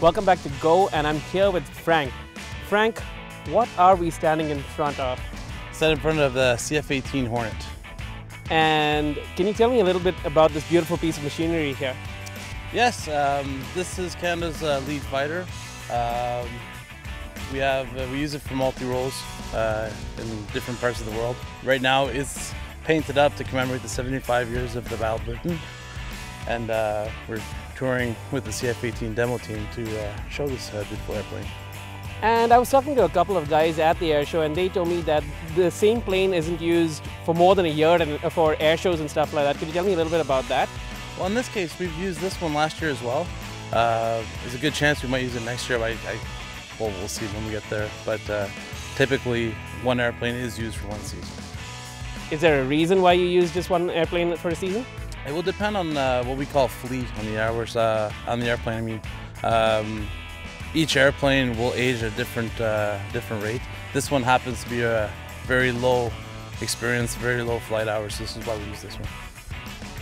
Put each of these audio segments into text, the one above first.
Welcome back to Go, and I'm here with Frank. Frank, what are we standing in front of? Stand in front of the CF-18 Hornet. And can you tell me a little bit about this beautiful piece of machinery here? Yes, this is Canada's lead fighter. We use it for multi-roles in different parts of the world. Right now it's painted up to commemorate the 75 years of the Battle of Britain. And we're touring with the CF-18 demo team to show this beautiful airplane. And I was talking to a couple of guys at the air show, and they told me that the same plane isn't used for more than a year for air shows and stuff like that. Could you tell me a little bit about that? Well, in this case, we've used this one last year as well. There's a good chance we might use it next year. Well, we'll see when we get there. But typically, one airplane is used for one season. Is there a reason why you use just one airplane for a season? It will depend on what we call fleet on the hours on the airplane. Each airplane will age at a different rate. This one happens to be a very low experience, very low flight hours. So this is why we use this one.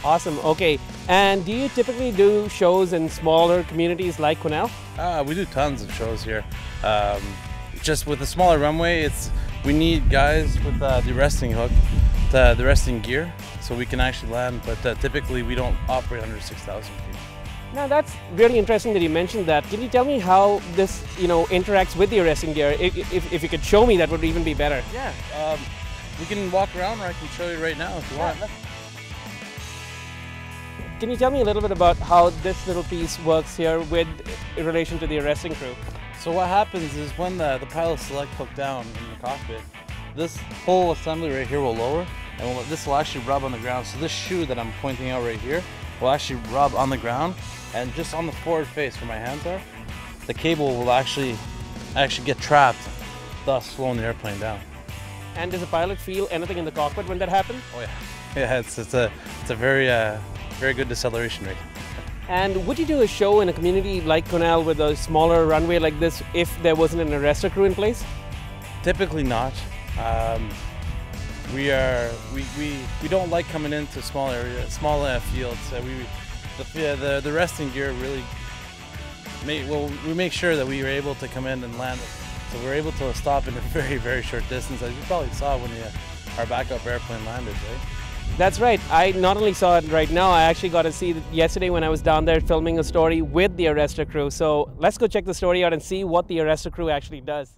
Awesome. Okay. And do you typically do shows in smaller communities like Quesnel? We do tons of shows here. Just with a smaller runway, we need guys with the resting hook, the resting gear, so we can actually land. But typically, we don't operate under 6,000 feet. Now that's really interesting that you mentioned that. Can you tell me how this, interacts with the resting gear? If you could show me, that would even be better. Yeah. We can walk around, or I can show you right now if you want. Can you tell me a little bit about how this little piece works here in relation to the arresting crew? So what happens is when the pilots select hook down in the cockpit, this whole assembly right here will lower, and this will actually rub on the ground. So this shoe that I'm pointing out right here will actually rub on the ground, and just on the forward face where my hands are, the cable will actually get trapped, thus slowing the airplane down. And does the pilot feel anything in the cockpit when that happens? Oh yeah, yeah. It's a very good deceleration rate. And would you do a show in a community like Quesnel with a smaller runway like this if there wasn't an arrestor crew in place? Typically not. We don't like coming into small areas, small fields. The resting gear really we make sure that we were able to come in and land. So we're able to stop in a very short distance, as you probably saw when our backup airplane landed, right? That's right. I not only saw it right now, I actually got to see it yesterday when I was down there filming a story with the arrestor crew. So let's go check the story out and see what the arrestor crew actually does.